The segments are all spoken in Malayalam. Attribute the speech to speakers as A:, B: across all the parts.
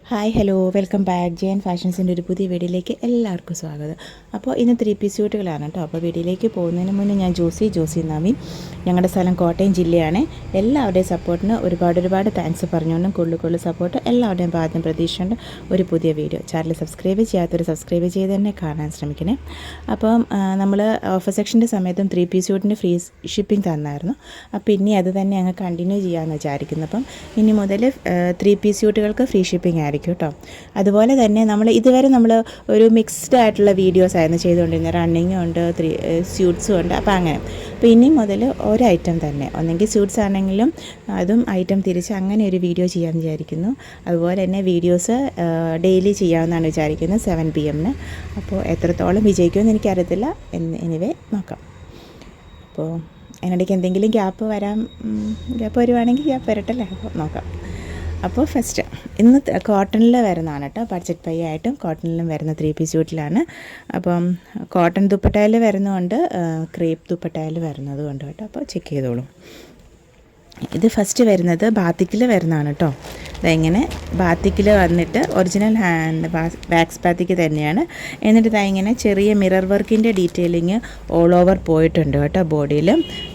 A: Hi hello welcome back Jain ഫാഷൻസിൻ്റെ ഒരു പുതിയ വീഡിയോയിലേക്ക് എല്ലാവർക്കും സ്വാഗതം. അപ്പോൾ ഇന്ന് 3 പീസ് സ്യൂട്ടുകളാണ് കേട്ടോ. അപ്പോൾ വീഡിയോയിലേക്ക് പോകുന്നതിന് മുന്നേ ഞാൻ ജോസി നവീൻ, ഞങ്ങളുടെ സ്ഥലം കോട്ടയം ജില്ലയാണ്. എല്ലാവരുടെയും സപ്പോർട്ടിന് ഒരുപാട് താങ്ക്സ് പറഞ്ഞുകൊണ്ടും കൂടുതൽ സപ്പോർട്ട് എല്ലാവരുടെയും ഭാഗത്തും പ്രതീക്ഷയുണ്ട്. ഒരു പുതിയ വീഡിയോ ചാനൽ സബ്സ്ക്രൈബ് ചെയ്യാത്തൊരു സബ്സ്ക്രൈബ് ചെയ്ത് തന്നെ കാണാൻ ശ്രമിക്കണേ. അപ്പം നമ്മൾ ഓഫർ സെക്ഷൻ്റെ സമയത്തും 3 പീസ് സ്യൂട്ടിന് ഫ്രീ ഷിപ്പിംഗ് തന്നായിരുന്നു. അപ്പോൾ ഇനി അത് തന്നെ അങ്ങ് കണ്ടിന്യൂ ചെയ്യാമെന്ന് വിചാരിക്കുന്നു. അപ്പം ഇനി മുതൽ 3 പീസ് സ്യൂട്ടുകൾക്ക് ഫ്രീ ഷിപ്പിംഗ് ആയിരിക്കും കേട്ടോ. അതുപോലെ തന്നെ ഇതുവരെ നമ്മൾ ഒരു മിക്സ്ഡ് ആയിട്ടുള്ള വീഡിയോസ് ആയിരുന്നു ചെയ്തുകൊണ്ടിരുന്നത്. റണ്ണിങ്ങും ഉണ്ട്, സ്യൂട്ട്സും ഉണ്ട്. അപ്പോൾ അങ്ങനെ അപ്പോൾ ഇനി മുതൽ ഒരു ഐറ്റം തന്നെ, ഒന്നെങ്കിൽ സ്യൂട്ട്സ് ആണെങ്കിലും അതും ഐറ്റം തിരിച്ച് അങ്ങനെ ഒരു വീഡിയോ ചെയ്യാമെന്ന് വിചാരിക്കുന്നു. അതുപോലെ തന്നെ വീഡിയോസ് ഡെയിലി ചെയ്യാമെന്നാണ് വിചാരിക്കുന്നത് 7 PM. അപ്പോൾ എത്രത്തോളം വിജയിക്കുമെന്ന് എനിക്കറിയത്തില്ല. എനിവേ നോക്കാം. അപ്പോൾ അതിനിടയ്ക്ക് എന്തെങ്കിലും ഗ്യാപ്പ് വരുവാണെങ്കിൽ ഗ്യാപ്പ് വരട്ടല്ലേ. അപ്പോൾ നോക്കാം. അപ്പോൾ ഫസ്റ്റ് ഇന്ന് കോട്ടണിൽ വരുന്നതാണ് കേട്ടോ. ബഡ്ജറ്റ് പൈ ആയിട്ടും കോട്ടണിലും വരുന്ന 3 പീസ് സ്യൂട്ടിലാണ്. അപ്പം കോട്ടൺ ദുപ്പട്ടയിൽ വരുന്നതുകൊണ്ട് ക്രേപ്പ് ദുപ്പട്ടയിൽ വരുന്നതുകൊണ്ട് കേട്ടോ. അപ്പോൾ ചെക്ക് ചെയ്തോളൂ. ഇത് ഫസ്റ്റ് വരുന്നത് ബാത്തിക്കിൽ വരുന്നതാണ് കേട്ടോ. ഇതെങ്ങനെ ബാത്തിക്കിൽ വന്നിട്ട് ഒറിജിനൽ വാക്സ് ബാത്തിക്ക് തന്നെയാണ്. എന്നിട്ട് ഇങ്ങനെ ചെറിയ മിറർ വർക്കിൻ്റെ ഡീറ്റെയിലിങ് ഓൾ ഓവർ പോയിട്ടുണ്ട് കേട്ടോ ബോഡിയിൽ.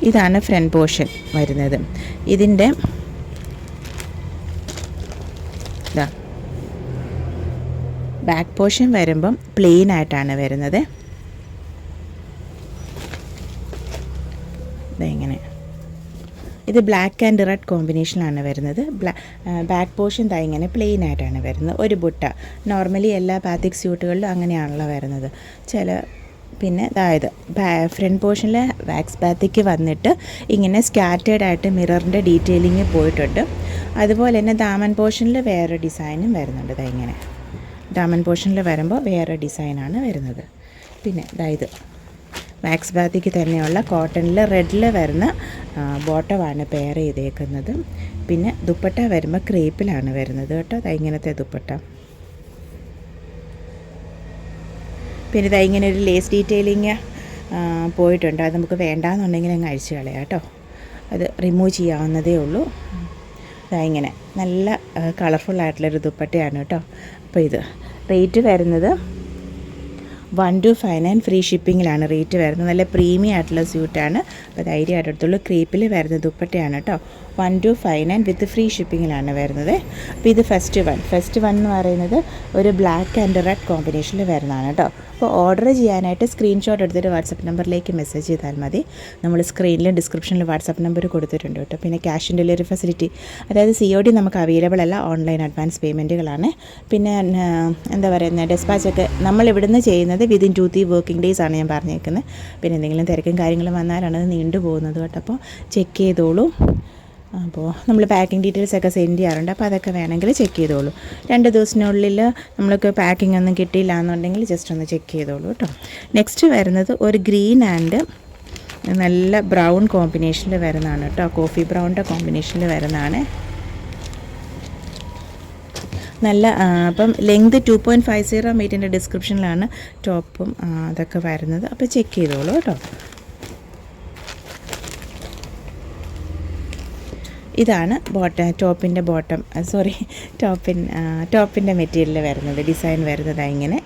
A: ഇതാണ് ഫ്രണ്ട് പോർഷൻ വരുന്നത്. ഇതിൻ്റെ ബാക്ക് പോർഷൻ വരുമ്പം പ്ലെയിൻ ആയിട്ടാണ് വരുന്നത്. ഇതെങ്ങനെ ഇത് ബ്ലാക്ക് ആൻഡ് റെഡ് കോമ്പിനേഷനാണ് വരുന്നത്. ബാക്ക് പോർഷൻ ഇങ്ങനെ പ്ലെയിൻ ആയിട്ടാണ് വരുന്നത്. ഒരു ബുട്ട നോർമലി എല്ലാ ബാത്തിക് സ്യൂട്ടുകളിലും അങ്ങനെയാണല്ലോ വരുന്നത്. പിന്നെ അതായത് ഫ്രണ്ട് പോർഷനിൽ വാക്സ് ബാത്തിക്ക് വന്നിട്ട് ഇങ്ങനെ സ്കാറ്റേഡ് ആയിട്ട് മിററിൻ്റെ ഡീറ്റെയിലിങ് പോയിട്ടുണ്ട്. അതുപോലെ തന്നെ ദാമൻ പോർഷനിൽ വേറെ ഡിസൈനും വരുന്നുണ്ട്. ഇങ്ങനെ ദാമൻ പോർഷനിൽ വരുമ്പോൾ വേറെ ഡിസൈനാണ് വരുന്നത്. പിന്നെ ഇത് വാക്സ് ബാത്തിക്ക് തന്നെയുള്ള കോട്ടണിൽ റെഡിൽ വരുന്ന ബോട്ടമാണ് പെയർ ചെയ്തേക്കുന്നത്. പിന്നെ ദുപ്പട്ട വരുമ്പോൾ ക്രേപ്പിലാണ് വരുന്നത് കേട്ടോ. ഇങ്ങനത്തെ ദുപ്പട്ട. പിന്നെ ഇങ്ങനെ ഒരു ലേസ് ഡീറ്റെയിലിങ് പോയിട്ടുണ്ട്. അത് നമുക്ക് വേണ്ടാന്നുണ്ടെങ്കിൽ അങ്ങ് അഴിച്ച് കളയാം കേട്ടോ. അത് റിമൂവ് ചെയ്യാവുന്നതേ ഉള്ളൂ. ഇങ്ങനെ നല്ല കളർഫുള്ളായിട്ടുള്ളൊരു ദുപ്പട്ടയാണ് കേട്ടോ. അപ്പോൾ ഇത് റേറ്റ് വരുന്നത് 1259 ഫ്രീ ഷിപ്പിങ്ങിലാണ് റേറ്റ് വരുന്നത്. നല്ല പ്രീമിയം ആയിട്ടുള്ള സ്യൂട്ടാണ്. അപ്പോൾ ധൈര്യമായിട്ട് എടുത്തുള്ളൂ. ക്രീപ്പിൽ വരുന്ന ദുപ്പട്ടയാണ് കേട്ടോ. 1259 വിത്ത് ഫ്രീ ഷിപ്പിങ്ങിലാണ് വരുന്നത്. അപ്പോൾ ഇത് ഫസ്റ്റ് വൺ എന്ന് പറയുന്നത് ഒരു ബ്ലാക്ക് ആൻഡ് റെഡ് കോമ്പിനേഷനിൽ വരുന്നതാണ് കേട്ടോ. അപ്പോൾ ഓർഡർ ചെയ്യാനായിട്ട് സ്ക്രീൻഷോട്ട് എടുത്തിട്ട് വാട്സപ്പ് നമ്പറിലേക്ക് മെസ്സേജ് ചെയ്താൽ മതി. നമ്മൾ സ്ക്രീനിലും ഡിസ്ക്രിപ്ഷനിൽ വാട്സപ്പ് നമ്പർ കൊടുത്തിട്ടുണ്ട് കേട്ടോ. പിന്നെ ക്യാഷ് ഓൺ ഡെലിവറി ഫെസിലിറ്റി, അതായത് COD നമുക്ക് അവൈലബിൾ അല്ല, ഓൺലൈൻ അഡ്വാൻസ് പേയ്മെൻറ്റുകളാണ്. പിന്നെ എന്താ പറയുന്നത്, ഡെസ്പാച്ചൊക്കെ നമ്മൾ ഇവിടുന്ന് ചെയ്യുന്നത് വിതിൻ 2-3 വർക്കിംഗ് ഡേയ്സ് ആണ് ഞാൻ പറഞ്ഞേക്കുന്നത്. പിന്നെ എന്തെങ്കിലും തിരക്കും കാര്യങ്ങളും വന്നാലാണ് അത് നീണ്ടു പോകുന്നത് കേട്ടോ. അപ്പോൾ ചെക്ക് ചെയ്തോളൂ. അപ്പോൾ നമ്മൾ പാക്കിംഗ് ഡീറ്റെയിൽസ് ഒക്കെ സെൻഡ് ചെയ്യാറുണ്ട്. അപ്പോൾ അതൊക്കെ വേണമെങ്കിൽ ചെക്ക് ചെയ്തോളൂ. 2 ദിവസത്തിനുള്ളിൽ നമ്മൾക്ക് പാക്കിംഗ് ഒന്നും കിട്ടിയില്ല എന്നുണ്ടെങ്കിൽ ജസ്റ്റ് ഒന്ന് ചെക്ക് ചെയ്തോളൂ കേട്ടോ. നെക്സ്റ്റ് വരുന്നത് ഒരു ഗ്രീൻ ആൻഡ് നല്ല ബ്രൗൺ കോമ്പിനേഷനിൽ വരുന്നതാണ് കേട്ടോ. കോഫി ബ്രൗണിൻ്റെ കോമ്പിനേഷനിൽ വരുന്നതാണ്. നല്ല അപ്പം ലെങ്ത് 2.50 മീറ്ററിൻ്റെ ഡിസ്ക്രിപ്ഷനിലാണ് ടോപ്പും അതൊക്കെ വരുന്നത്. അപ്പോൾ ചെക്ക് ചെയ്തോളൂ കേട്ടോ. ഇതാണ് ടോപ്പിൻ്റെ മെറ്റീരിയൽ വരുന്നത്, ഡിസൈൻ വരുന്നത്. ഇങ്ങനെ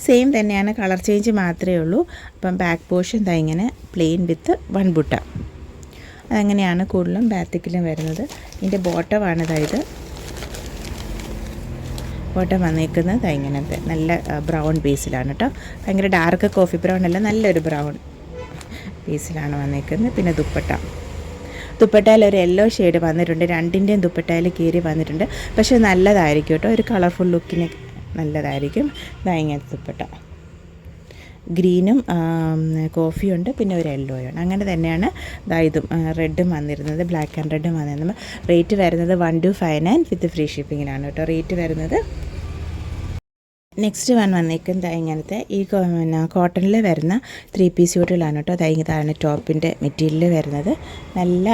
A: സെയിം തന്നെയാണ്, കളർ ചേഞ്ച് മാത്രമേ ഉള്ളൂ. അപ്പം ബാക്ക് പോർഷൻ ഇങ്ങനെ പ്ലെയിൻ വിത്ത് 1 ബുട്ട. അതങ്ങനെയാണ് കൂടുതലും ബാത്തിക്കിലും വരുന്നത്. ഇതിൻ്റെ ബോട്ടമാണ് ബോട്ടം വന്നേക്കുന്നത് ഇങ്ങനത്തെ നല്ല ബ്രൗൺ ബേസിലാണ് കേട്ടോ. ഭയങ്കര ഡാർക്ക് കോഫി ബ്രൗൺ അല്ല, നല്ലൊരു ബ്രൗൺ ബേസിലാണ് വന്നേക്കുന്നത്. പിന്നെ ദുപ്പട്ടയിൽ ഒരു യെല്ലോ ഷെയ്ഡ് വന്നിട്ടുണ്ട്. രണ്ടിൻ്റെയും ദുപ്പട്ടയിൽ കീറി വന്നിട്ടുണ്ട്. പക്ഷേ നല്ലതായിരിക്കും കേട്ടോ, ഒരു കളർഫുൾ ലുക്കിന് നല്ലതായിരിക്കും. ഇങ്ങനത്തെ ദുപ്പട്ട ഗ്രീനും കോഫിയുണ്ട്, പിന്നെ ഒരു യെല്ലോയാണ്. അങ്ങനെ തന്നെയാണ് ഇതും റെഡും വന്നിരുന്നത്, ബ്ലാക്ക് ആൻഡ് റെഡും വന്നിരുന്നത്. റേറ്റ് വരുന്നത് 1259 വിത്ത് ഫ്രീ ഷിപ്പിങ്ങിലാണ് കേട്ടോ റേറ്റ് വരുന്നത്. നെക്സ്റ്റ് വന്നേക്കുന്നത് ഇങ്ങനത്തെ ഈ കോട്ടണിൽ വരുന്ന 3 പീസ് സ്യൂട്ടുകളാണ് കേട്ടോ. ഇതാണ് ടോപ്പിൻ്റെ മെറ്റീരിയൽ വരുന്നത്. നല്ല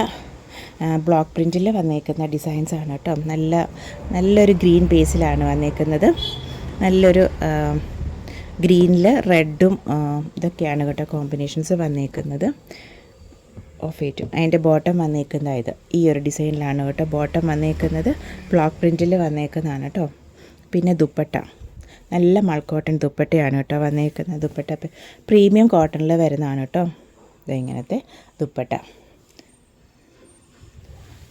A: ബ്ലോക്ക് പ്രിൻറ്റിൽ വന്നേക്കുന്ന ഡിസൈൻസാണ് കേട്ടോ. നല്ലൊരു ഗ്രീൻ ബേസിലാണ് വന്നേക്കുന്നത്. നല്ലൊരു ഗ്രീനിൽ റെഡും ഇതൊക്കെയാണ് കേട്ടോ കോമ്പിനേഷൻസ് വന്നേക്കുന്നത്. ഓഫ് വൈറ്റും. അതിൻ്റെ ബോട്ടം വന്നേക്കുന്നത് ഈ ഒരു ഡിസൈനിലാണ് കേട്ടോ ബോട്ടം വന്നേക്കുന്നത്. ബ്ലോക്ക് പ്രിൻറ്റിൽ വന്നേക്കുന്നതാണ് കേട്ടോ. പിന്നെ ദുപ്പട്ട നല്ല മൾക്കോട്ടൺ ദുപ്പട്ടയാണ് കേട്ടോ വന്നേക്കുന്നത്. ദുപ്പട്ട പ്രീമിയം കോട്ടണിൽ വരുന്നതാണ് കേട്ടോ. ഇങ്ങനത്തെ ദുപ്പട്ട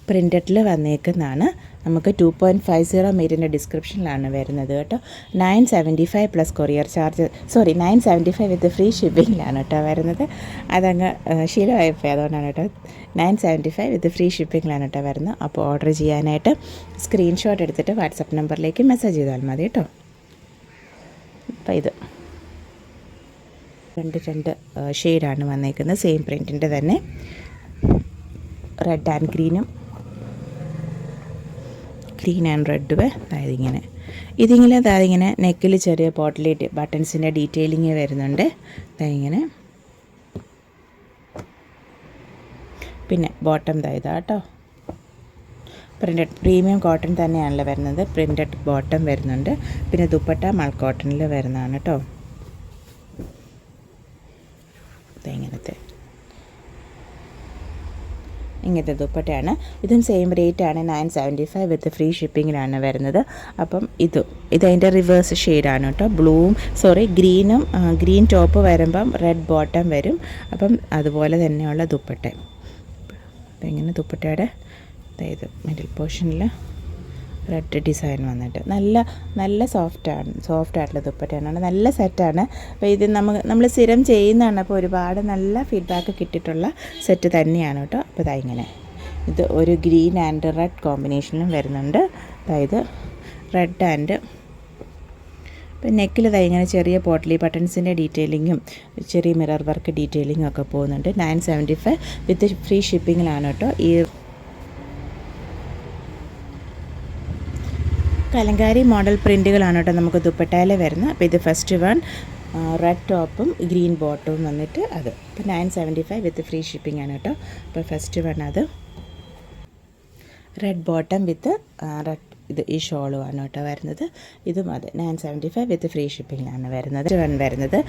A: പ്രിൻറ്റഡിൽ വന്നേക്കുന്നതാണ്. നമുക്ക് 2.50 മീറ്ററിൻ്റെ ഡിസ്ക്രിപ്ഷനിലാണ് വരുന്നത് കേട്ടോ. 975 plus courier charge, 975 with free ഷിപ്പിങ്ങിലാണ് കേട്ടോ വരുന്നത്. അതങ്ങ് ശീലമായിപ്പോയി, അതുകൊണ്ടാണ് കേട്ടോ. 975 വിത്ത് ഫ്രീ ഷിപ്പിങ്ങിലാണ് കേട്ടോ വരുന്നത്. അപ്പോൾ ഓർഡർ ചെയ്യാനായിട്ട് സ്ക്രീൻഷോട്ട് എടുത്തിട്ട് വാട്സപ്പ് നമ്പറിലേക്ക് മെസ്സേജ് ചെയ്താൽ മതി കേട്ടോ. അപ്പോൾ ഇത് രണ്ട് ഷെയ്ഡാണ് വന്നേക്കുന്നത്. സെയിം പ്രിൻറ്റിൻ്റെ തന്നെ red and green and red. അതായത് ഇതിങ്ങനെ നെക്കിൽ ചെറിയ പോട്ട്ലേറ്റ് ബട്ടൺസിൻ്റെ ഡീറ്റെയിലിങ് വരുന്നുണ്ട്. ഇങ്ങനെ പിന്നെ ബോട്ടം ഇതാ കേട്ടോ. പ്രിൻറ്റഡ് പ്രീമിയം കോട്ടൺ തന്നെയാണല്ലോ വരുന്നത്. പ്രിൻറ്റഡ് ബോട്ടം വരുന്നുണ്ട്. പിന്നെ ദുപ്പട്ട മൾ കോട്ടണിൽ വരുന്നതാണ് കേട്ടോ. ഇങ്ങനത്തെ ദുപ്പട്ടയാണ്. ഇതും സെയിം റേറ്റാണ്. 975 വിത്ത് ഫ്രീ ഷിപ്പിങ്ങിലാണ് വരുന്നത്. അപ്പം ഇതതിൻ്റെ റിവേഴ്സ് ഷെയ്ഡാണ് കേട്ടോ. ഗ്രീൻ ടോപ്പ് വരുമ്പം റെഡ് ബോട്ടം വരും. അപ്പം അതുപോലെ തന്നെയുള്ള ദുപ്പട്ട. ഇങ്ങനെ ദുപ്പട്ടയുടെ അതായത് മിഡിൽ പോർഷനിൽ റെഡ് ഡിസൈൻ വന്നിട്ട് നല്ല സോഫ്റ്റായിട്ടുള്ള ദുപ്പട്ടയാണ്. നല്ല സെറ്റാണ്. അപ്പോൾ ഇത് നമ്മൾ സ്ഥിരം ചെയ്യുന്നതാണ്. അപ്പോൾ ഒരുപാട് നല്ല ഫീഡ്ബാക്ക് കിട്ടിയിട്ടുള്ള സെറ്റ് തന്നെയാണ് കേട്ടോ. അപ്പോൾ ഇങ്ങനെ ഇത് ഒരു ഗ്രീൻ ആൻഡ് റെഡ് കോമ്പിനേഷനിലും വരുന്നുണ്ട്. അതായത് റെഡ് ആൻഡ് ഇപ്പം നെക്കിൽ ഇങ്ങനെ ചെറിയ പോട്ട്ലി ബട്ടൺസിൻ്റെ ഡീറ്റെയിലിങ്ങും ചെറിയ മിറർ വർക്ക് ഡീറ്റെയിലിങ്ങും ഒക്കെ പോകുന്നുണ്ട്. 975 വിത്ത് ഫ്രീ ഷിപ്പിങ്ങിലാണ് കേട്ടോ. ഈ കലങ്കാരി മോഡൽ പ്രിൻറ്റുകളാണ് കേട്ടോ നമുക്ക് ദുപ്പട്ടയിൽ വരുന്നത്. അപ്പോൾ ഇത് ഫസ്റ്റ് വൺ റെഡ് ടോപ്പും ഗ്രീൻ ബോട്ടവും വന്നിട്ട് അത് ഇപ്പോൾ 975 വിത്ത് ഫ്രീ ഷിപ്പിംഗ് ആണ് കേട്ടോ. അപ്പോൾ ഫസ്റ്റ് വൺ അത് റെഡ് ബോട്ടം വിത്ത് റെഡ് ഈ ഷോളുമാണ് കേട്ടോ വരുന്നത്. ഇതും അത് 975 വിത്ത് ഫ്രീ ഷിപ്പിങ്ങിലാണ് വരുന്നത്.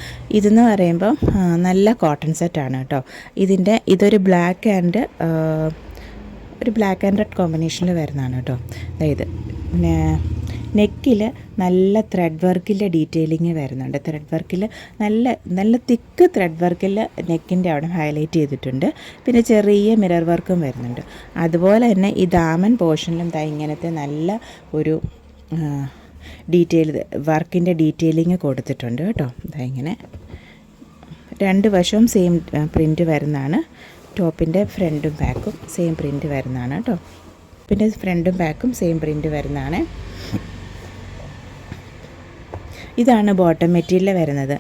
A: ഇതെന്ന് പറയുമ്പം നല്ല കോട്ടൺ സെറ്റാണ് കേട്ടോ. ഇതൊരു ബ്ലാക്ക് ആൻഡ് റെഡ് കോമ്പിനേഷനിൽ വരുന്നതാണ് കേട്ടോ. അതായത് പിന്നെ നെക്കിൽ നല്ല ത്രെഡ് വർക്കിൻ്റെ ഡീറ്റെയിലിങ് വരുന്നുണ്ട്. ത്രെഡ് വർക്കിൽ നല്ല തിക്ക് ത്രെഡ് വർക്കിൽ നെക്കിൻ്റെ അവിടെ ഹൈലൈറ്റ് ചെയ്തിട്ടുണ്ട്. പിന്നെ ചെറിയ മിറർ വർക്കും വരുന്നുണ്ട്. അതുപോലെ തന്നെ ഈ ദാമൻ പോർഷനിലും ഇങ്ങനത്തെ നല്ല ഒരു വർക്കിൻ്റെ ഡീറ്റെയിലിങ് കൊടുത്തിട്ടുണ്ട് കേട്ടോ. ഇങ്ങനെ രണ്ട് വശവും സെയിം പ്രിൻറ്റ് വരുന്നതാണ്. ടോപ്പിൻ്റെ ഫ്രണ്ടും ബാക്കും സെയിം പ്രിൻറ്റ് വരുന്നതാണ് കേട്ടോ. പിന്നെ ഫ്രണ്ടും ബാക്കും സെയിം പ്രിൻറ്റ് വരുന്നതാണ്. ഇതാണ് ബോട്ടം മെറ്റീരിയൽ വരുന്നത്.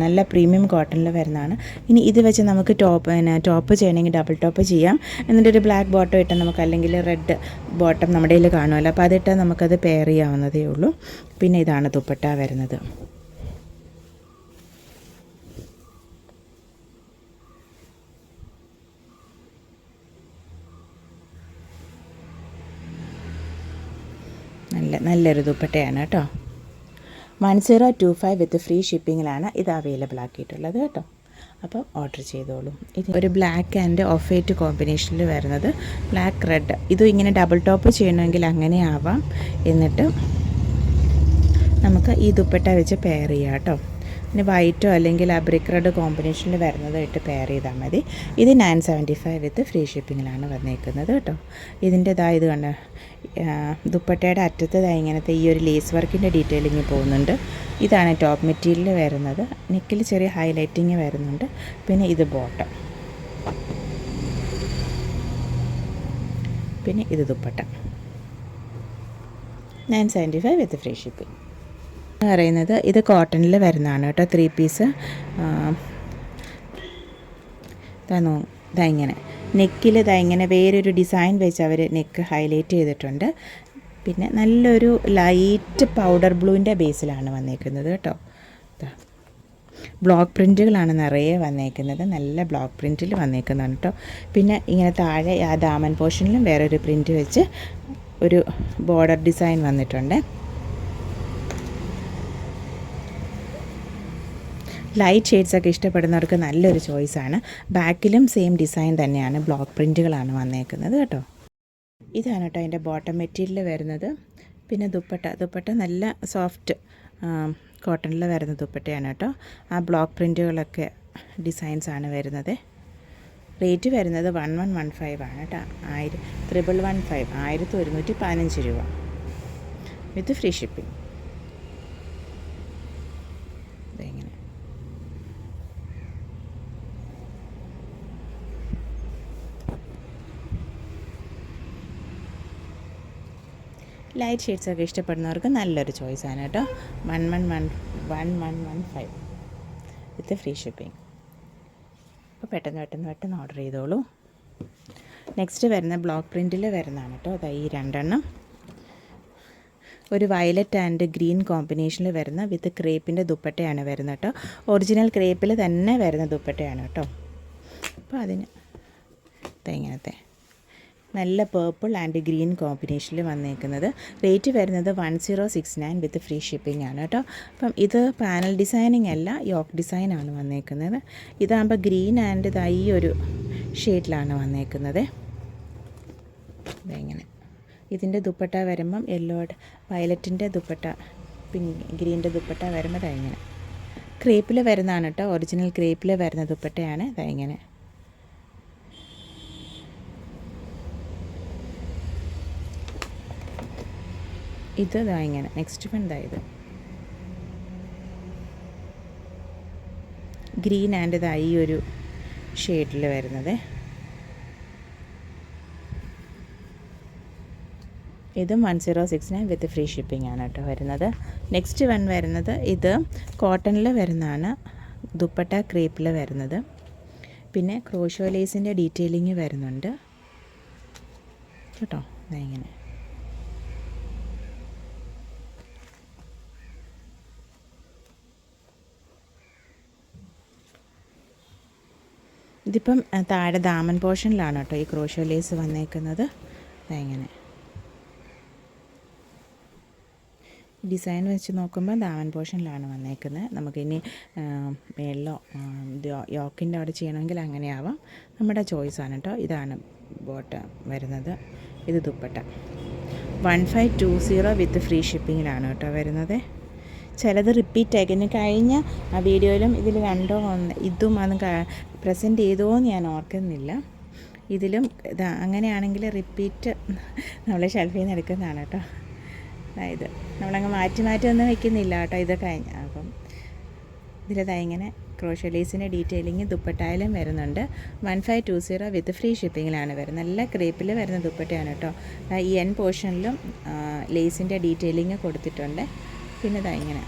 A: നല്ല പ്രീമിയം കോട്ടണിൽ വരുന്നതാണ്. ഇനി ഇത് വെച്ച് നമുക്ക് ടോപ്പ് ചെയ്യണമെങ്കിൽ ഡബിൾ ടോപ്പ് ചെയ്യാം. എന്നിട്ടൊരു ബ്ലാക്ക് ബോട്ടം ഇട്ടാൽ നമുക്ക്, അല്ലെങ്കിൽ റെഡ് ബോട്ടം നമ്മുടെ കയ്യിൽ കാണുമല്ലോ, അപ്പോൾ അതിട്ടാൽ നമുക്കത് പെയർ ചെയ്യാവുന്നതേ ഉള്ളൂ. പിന്നെ ഇതാണ് ദുപ്പട്ട വരുന്നത്. നല്ലൊരു ദുപ്പട്ടയാണ് കേട്ടോ. 1025 വിത്ത് ഫ്രീ ഷിപ്പിങ്ങിലാണ് ഇത് അവൈലബിൾ ആക്കിയിട്ടുള്ളത് കേട്ടോ. അപ്പോൾ ഓർഡർ ചെയ്തോളൂ. ഇത് ഒരു ബ്ലാക്ക് ആൻഡ് ഓഫ് വൈറ്റ് കോമ്പിനേഷനിൽ വരുന്നത്, ബ്ലാക്ക് റെഡ്. ഇതും ഇങ്ങനെ ഡബിൾ ടോപ്പ് ചെയ്യണമെങ്കിൽ അങ്ങനെ ആവാം. എന്നിട്ട് നമുക്ക് ഈ ദുപ്പട്ട വെച്ച് പെയർ ചെയ്യാം കേട്ടോ. പിന്നെ വൈറ്റോ അല്ലെങ്കിൽ ബ്രിക്ക് റെഡ് കോമ്പിനേഷനിൽ വരുന്നതായിട്ട് പെയർ ചെയ്താൽ മതി. ഇത് 975 വിത്ത് ഫ്രീ ഷിപ്പിങ്ങിലാണ് വന്നേക്കുന്നത് കേട്ടോ. ഇത് കണ്ട ദുപ്പട്ടയുടെ അറ്റത്ത് ഇങ്ങനത്തെ ഈ ഒരു ലേസ് വർക്കിൻ്റെ ഡീറ്റെയിലിങ് പോകുന്നുണ്ട്. ഇതാണ് ടോപ്പ് മെറ്റീരിയൽ വരുന്നത്. നെക്കിൽ ചെറിയ ഹൈലൈറ്റിങ് വരുന്നുണ്ട്. പിന്നെ ഇത് ബോട്ടം, പിന്നെ ഇത് ദുപ്പട്ട. 975 വിത്ത് ഫ്രീ ഷിപ്പിംഗ് പറയുന്നത്. ഇത് കോട്ടണിൽ വരുന്നതാണ് കേട്ടോ. 3 പീസ് ഇങ്ങനെ നെക്കിൽ ഇങ്ങനെ വേറൊരു ഡിസൈൻ വെച്ച് അവർ നെക്ക് ഹൈലൈറ്റ് ചെയ്തിട്ടുണ്ട്. പിന്നെ നല്ലൊരു ലൈറ്റ് പൗഡർ ബ്ലൂവിൻ്റെ ബേസിലാണ് വന്നേക്കുന്നത് കേട്ടോ. ബ്ലോക്ക് പ്രിൻറ്റുകളാണ് നിറയെ വന്നേക്കുന്നത്. നല്ല ബ്ലോക്ക് പ്രിൻറ്റിൽ വന്നേക്കുന്നതാണ് കേട്ടോ. പിന്നെ ഇങ്ങനെ താഴെ ആ ദാമൻ പോർഷനിലും വേറൊരു പ്രിൻറ്റ് വെച്ച് ഒരു ബോർഡർ ഡിസൈൻ വന്നിട്ടുണ്ട്. ലൈറ്റ് ഷെയ്ഡ്സൊക്കെ ഇഷ്ടപ്പെടുന്നവർക്ക് നല്ലൊരു ചോയ്സാണ്. ബാക്കിലും സെയിം ഡിസൈൻ തന്നെയാണ്, ബ്ലോക്ക് പ്രിൻറ്റുകളാണ് വന്നേക്കുന്നത് കേട്ടോ. ഇതാണ് കേട്ടോ അതിൻ്റെ ബോട്ടം മെറ്റീരിയൽ വരുന്നത്. പിന്നെ ദുപ്പട്ട നല്ല സോഫ്റ്റ് കോട്ടണിൽ വരുന്ന ദുപ്പട്ടയാണ് കേട്ടോ. ആ ബ്ലോക്ക് പ്രിൻറ്റുകളൊക്കെ ഡിസൈൻസാണ് വരുന്നത്. റേറ്റ് വരുന്നത് 1115 ആണ് കേട്ടോ. 1115 രൂപ വിത്ത് ഫ്രീ ഷിപ്പിംഗ്. ഇതെങ്ങനെ ലൈറ്റ് ഷെയ്ഡ്സൊക്കെ ഇഷ്ടപ്പെടുന്നവർക്ക് നല്ലൊരു ചോയ്സാണ് കേട്ടോ. 1115 വിത്ത് ഫ്രീ ഷിപ്പിംഗ്. അപ്പോൾ പെട്ടെന്ന് ഓർഡർ ചെയ്തോളൂ. നെക്സ്റ്റ് വരുന്ന ബ്ലോക്ക് പ്രിൻറ്റിൽ വരുന്നതാണ് കേട്ടോ. അതാ ഈ 2 എണ്ണം. ഒരു വയലറ്റ് ആൻഡ് ഗ്രീൻ കോമ്പിനേഷനിൽ വരുന്ന വിത്ത് ക്രേപ്പിൻ്റെ ദുപ്പട്ടയാണ് വരുന്നത് കേട്ടോ. ഒറിജിനൽ ക്രേപ്പിൽ തന്നെ വരുന്ന ദുപ്പട്ടയാണ് കേട്ടോ. അപ്പോൾ അതിന് ഇങ്ങനത്തെ നല്ല പേർപ്പിൾ ആൻഡ് ഗ്രീൻ കോമ്പിനേഷനിൽ വന്നേക്കുന്നത്. റേറ്റ് വരുന്നത് 1069 വിത്ത് ഫ്രീ ഷിപ്പിംഗ് ആണ് കേട്ടോ. അപ്പം ഇത് പാനൽ ഡിസൈനിങ് അല്ല, യോക്ക് ഡിസൈനാണ് വന്നേക്കുന്നത്. ഇതാകുമ്പോൾ ഗ്രീൻ ആൻഡ് ഈ ഒരു ഷെയ്ഡിലാണ് വന്നേക്കുന്നത്. ഇതെങ്ങനെ ഇതിൻ്റെ ദുപ്പട്ട വരുമ്പം വയലറ്റിൻ്റെ ദുപ്പട്ട, ഗ്രീൻ്റെ ദുപ്പട്ട വരുമ്പോൾ ഇങ്ങനെ ക്രേപ്പിൽ വരുന്നതാണ് കേട്ടോ. ഒറിജിനൽ ക്രേപ്പിൽ വരുന്ന ദുപ്പട്ടയാണ് ഇങ്ങനെ. ഇത് ഇങ്ങനെ നെക്സ്റ്റ് വൺ ഇത് ഗ്രീൻ ആൻഡ് ഈ ഒരു ഷെയ്ഡിൽ വരുന്നത്. ഇതും 1069 വിത്ത് ഫ്രീ ഷിപ്പിംഗ് ആണ് കേട്ടോ വരുന്നത്. നെക്സ്റ്റ് വൺ വരുന്നത് ഇത് കോട്ടണിൽ വരുന്നതാണ്. ദുപ്പട്ട ക്രേപ്പിൽ വരുന്നത്. പിന്നെ ക്രോഷോ ലേസിൻ്റെ ഡീറ്റെയിലിങ് വരുന്നുണ്ട് കേട്ടോ. ഇങ്ങനെ ഇതിപ്പം താഴെ ദാമൻ പോർഷനിലാണ് കേട്ടോ ഈ ക്രോഷോ ലേസ് വന്നേക്കുന്നത്. ഇങ്ങനെ ഡിസൈൻ വെച്ച് നോക്കുമ്പോൾ ദാമൻ പോർഷനിലാണ് വന്നേക്കുന്നത്. നമുക്കിനി മേളിലോ യോക്കിൻ്റെ അവിടെ ചെയ്യണമെങ്കിൽ അങ്ങനെയാവാം, നമ്മുടെ ചോയ്സാണ് കേട്ടോ. ഇതാണ് ബോട്ടം വരുന്നത്. ഇത് ദുപ്പട്ട 1520 വിത്ത് ഫ്രീ ഷിപ്പിങ്ങിലാണ് കേട്ടോ വരുന്നത്. ചിലത് റിപ്പീറ്റ് ആയി കഴിഞ്ഞ ആ വീഡിയോയിലും ഇതിൽ രണ്ടോ ഇതും അത് പ്രസൻറ്റ് ചെയ്തോന്ന് ഞാൻ ഓർക്കുന്നില്ല. ഇതിലും അങ്ങനെയാണെങ്കിൽ റിപ്പീറ്റ് നമ്മളെ ഷെൽഫിൽ നിന്ന് എടുക്കുന്നതാണ് കേട്ടോ. അതായത് നമ്മളങ്ങ് മാറ്റി ഒന്നും വയ്ക്കുന്നില്ല കേട്ടോ. ഇത് കഴിഞ്ഞ അപ്പം ഇങ്ങനെ ക്രോഷോ ലേസിൻ്റെ ഡീറ്റെയിലിങ് ദുപ്പട്ടായാലും വരുന്നുണ്ട്. 1520 വിത്ത് ഫ്രീ ഷിപ്പിങ്ങിലാണ് വരുന്നത്. നല്ല ക്രേപ്പിൽ വരുന്ന ദുപ്പട്ടയാണ് കേട്ടോ. ഈ എൻ പോർഷനിലും ലേസിൻ്റെ ഡീറ്റെയിലിങ് കൊടുത്തിട്ടുണ്ട്. പിന്നെ ഇങ്ങനെ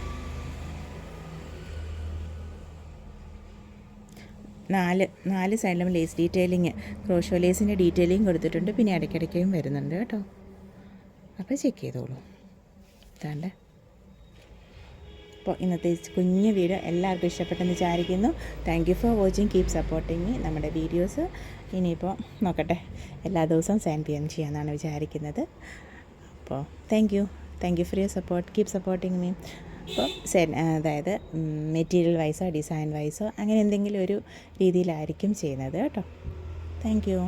A: 4 സൈഡിലും ലേസ് ഡീറ്റെയിലിങ്, ക്രോഷോ ലേസിൻ്റെ ഡീറ്റെയിലിങ് കൊടുത്തിട്ടുണ്ട്. പിന്നെ ഇടയ്ക്കിടയ്ക്കും വരുന്നുണ്ട് കേട്ടോ. അപ്പോൾ ചെക്ക് ചെയ്തോളൂ. ഇതാണ്ട്. അപ്പോൾ ഇന്നത്തെ കുഞ്ഞു വീഡിയോ എല്ലാവർക്കും ഇഷ്ടപ്പെട്ടെന്ന് വിചാരിക്കുന്നു. Thank you for watching. Keep supporting me. നമ്മുടെ വീഡിയോസ് ഇനിയിപ്പോൾ നോക്കട്ടെ, എല്ലാ ദിവസവും സെൻഡ് ചെയ്യാമെന്നാണ് വിചാരിക്കുന്നത്. അപ്പോൾ thank you for your support. Keep supporting me. അപ്പോൾ അതായത് മെറ്റീരിയൽ വൈസോ ഡിസൈൻ വൈസോ അങ്ങനെ എന്തെങ്കിലും ഒരു രീതിയിലായിരിക്കും ചെയ്യുന്നത് കേട്ടോ. Thank you.